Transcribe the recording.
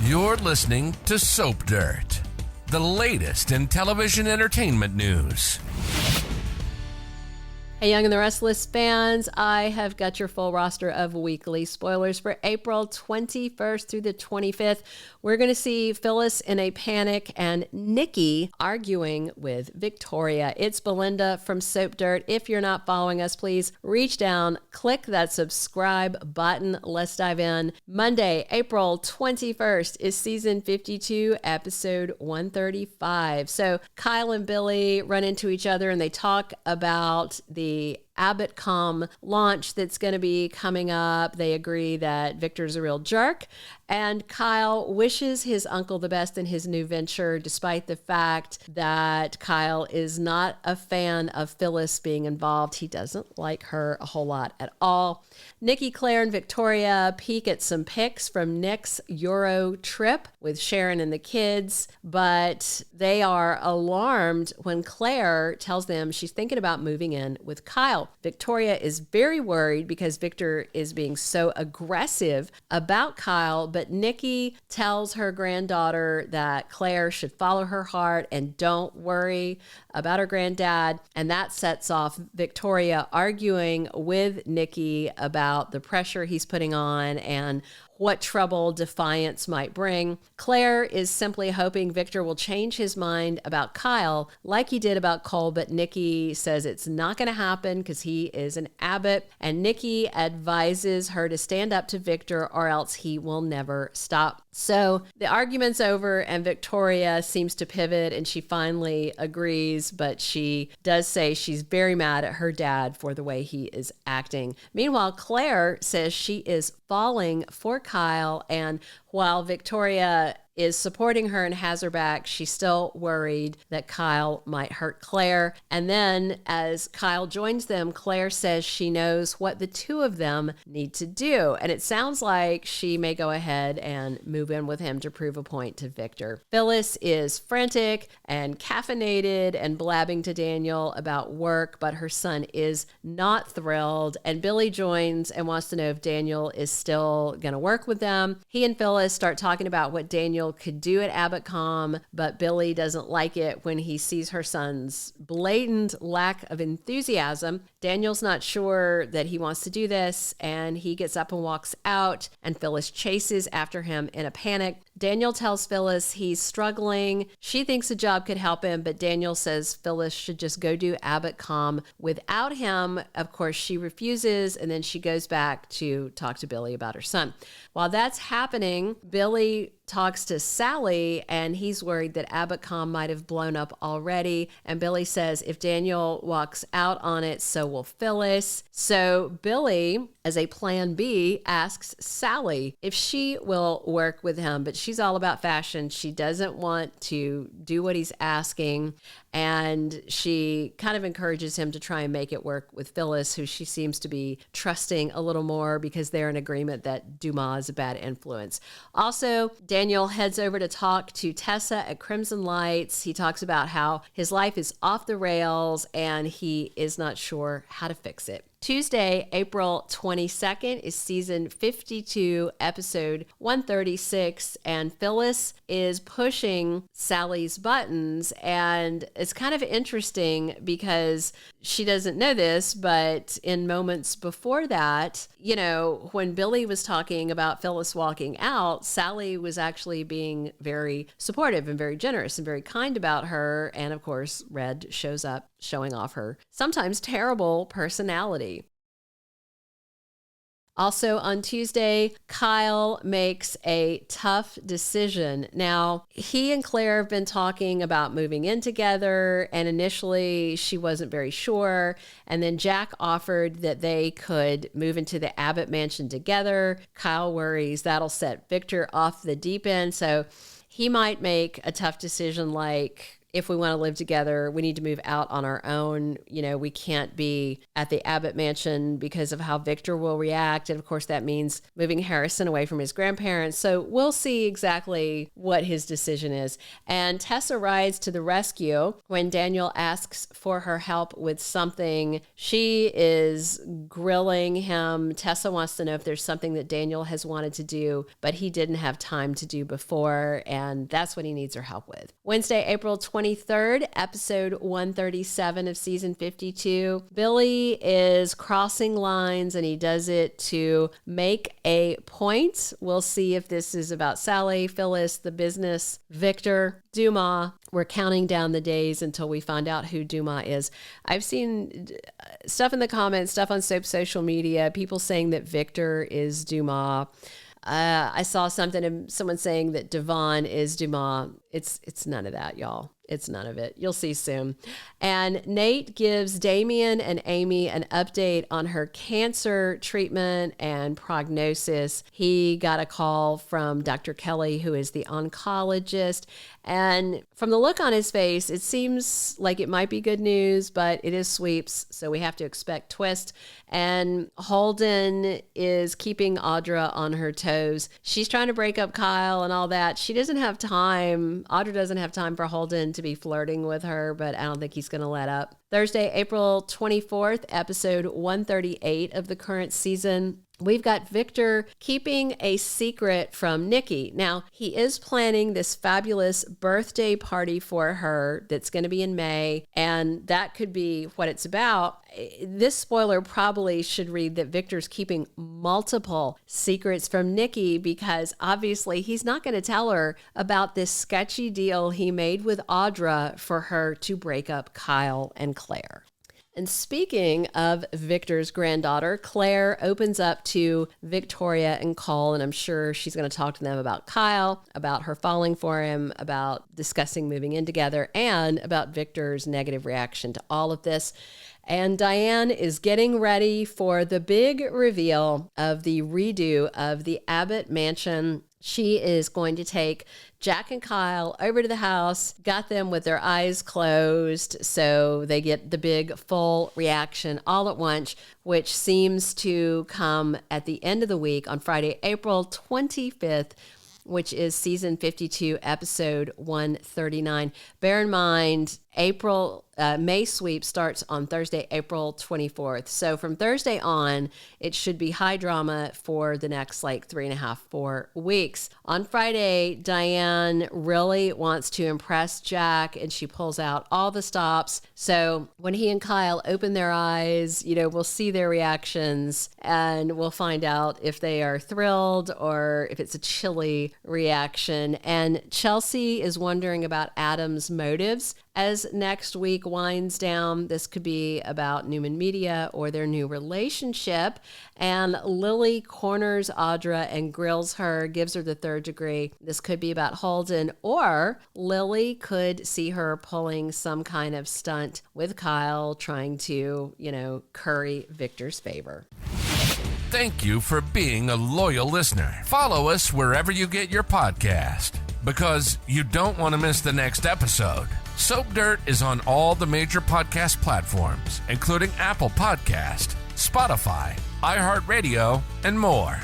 You're listening to Soap Dirt, the latest in television entertainment news. Hey, Young and the Restless fans, I have got your full roster of weekly spoilers for April 21st through the 25th. We're going to see Phyllis in a panic and Nikki arguing with Victoria. It's Belinda from Soap Dirt. If you're not following us, please reach down, click that subscribe button. Let's dive in. Monday, April 21st is season 52, episode 135. So Kyle and Billy run into each other and they talk about the Abbottcom launch that's going to be coming up. They agree that Victor's a real jerk, and Kyle wishes his uncle the best in his new venture, despite the fact that Kyle is not a fan of Phyllis being involved. He doesn't like her a whole lot at all. Nikki, Claire, and Victoria peek at some pics from Nick's Euro trip with Sharon and the kids, but they are alarmed when Claire tells them she's thinking about moving in with Kyle. Victoria is very worried because Victor is being so aggressive about Kyle, but Nikki tells her granddaughter that Claire should follow her heart and don't worry about her granddad, and that sets off Victoria arguing with Nikki about the pressure he's putting on and what trouble defiance might bring. Claire is simply hoping Victor will change his mind about Kyle like he did about Cole, but Nikki says it's not going to happen because he is an Abbott, and Nikki advises her to stand up to Victor or else he will never stop. So the argument's over and Victoria seems to pivot and she finally agrees, but she does say she's very mad at her dad for the way he is acting. Meanwhile, Claire says she is falling for Kyle, and while Victoria is supporting her and has her back, she's still worried that Kyle might hurt Claire. And then as Kyle joins them, Claire says she knows what the two of them need to do. And it sounds like she may go ahead and move in with him to prove a point to Victor. Phyllis is frantic and caffeinated and blabbing to Daniel about work, but her son is not thrilled. And Billy joins and wants to know if Daniel is still going to work with them. He and Phyllis start talking about what Daniel could do at Abbottcom, but Billy doesn't like it when he sees her son's blatant lack of enthusiasm. Daniel's not sure that he wants to do this, and he gets up and walks out, and Phyllis chases after him in a panic. Daniel tells Phyllis he's struggling. She thinks a job could help him, but Daniel says Phyllis should just go do Abbottcom without him. Of course, she refuses, and then she goes back to talk to Billy about her son. While that's happening, Billy talks to Sally, and he's worried that Abbottcom might have blown up already. And Billy says if Daniel walks out on it, so will Phyllis. So Billy, as a plan B, asks Sally if she will work with him, but she's all about fashion. She doesn't want to do what he's asking, and she kind of encourages him to try and make it work with Phyllis, who she seems to be trusting a little more because they're in agreement that Dumas is a bad influence. Also, Daniel heads over to talk to Tessa at Crimson Lights. He talks about how his life is off the rails and he is not sure how to fix it. Tuesday, April 22nd is season 52, episode 136, and Phyllis is pushing Sally's buttons, and it's kind of interesting because she doesn't know this, but in moments before that, you know, when Billy was talking about Phyllis walking out, Sally was actually being very supportive and very generous and very kind about her, and of course, Red shows up showing off her sometimes terrible personality. Also on Tuesday, Kyle makes a tough decision. Now, he and Claire have been talking about moving in together, and initially she wasn't very sure. And then Jack offered that they could move into the Abbott mansion together. Kyle worries that'll set Victor off the deep end, so he might make a tough decision like if we want to live together, we need to move out on our own. We can't be at the Abbott mansion because of how Victor will react. And of course, that means moving Harrison away from his grandparents. So we'll see exactly what his decision is. And Tessa rides to the rescue when Daniel asks for her help with something. She is grilling him. Tessa wants to know if there's something that Daniel has wanted to do, but he didn't have time to do before, and that's what he needs her help with. Wednesday, April 23rd, episode 137 of season 52. Billy is crossing lines, and he does it to make a point. We'll see if this is about Sally, Phyllis, the business, Victor, Dumas. We're counting down the days until we find out who Dumas is. I've seen stuff in the comments, stuff on Soap social media, people saying that Victor is Dumas. I saw something, someone saying that Devon is Dumas. It's none of that, y'all. It's none of it. You'll see soon. And Nate gives Damien and Amy an update on her cancer treatment and prognosis. He got a call from Dr. Kelly, who is the oncologist. And from the look on his face, it seems like it might be good news, but it is sweeps, so we have to expect twist. And Holden is keeping Audra on her toes. She's trying to break up Kyle and all that. She doesn't have time. Audra doesn't have time for Holden to be flirting with her, but I don't think he's going to let up. Thursday, April 24th, episode 138 of the current season. We've got Victor keeping a secret from Nikki. Now, he is planning this fabulous birthday party for her that's going to be in May, and that could be what it's about. This spoiler probably should read that Victor's keeping multiple secrets from Nikki because obviously he's not going to tell her about this sketchy deal he made with Audra for her to break up Kyle and Claire. And speaking of Victor's granddaughter, Claire opens up to Victoria and Cole, and I'm sure she's going to talk to them about Kyle, about her falling for him, about discussing moving in together, and about Victor's negative reaction to all of this. And Diane is getting ready for the big reveal of the redo of the Abbott mansion. She is going to take Jack and Kyle over to the house, got them with their eyes closed, so they get the big full reaction all at once, which seems to come at the end of the week on Friday, April 25th, which is season 52, episode 139. Bear in mind, May sweep starts on Thursday, April 24th. So from Thursday on, it should be high drama for the next 3.5-4 weeks. On Friday, Diane really wants to impress Jack, and she pulls out all the stops. So when he and Kyle open their eyes, we'll see their reactions, and we'll find out if they are thrilled or if it's a chilly reaction. And Chelsea is wondering about Adam's motives. As next week winds down, this could be about Newman Media or their new relationship. And Lily corners Audra and grills her, gives her the third degree. This could be about Holden, or Lily could see her pulling some kind of stunt with Kyle, trying to, curry Victor's favor. Thank you for being a loyal listener. Follow us wherever you get your podcast, because you don't want to miss the next episode. Soap Dirt is on all the major podcast platforms, including Apple Podcast, Spotify, iHeartRadio, and more.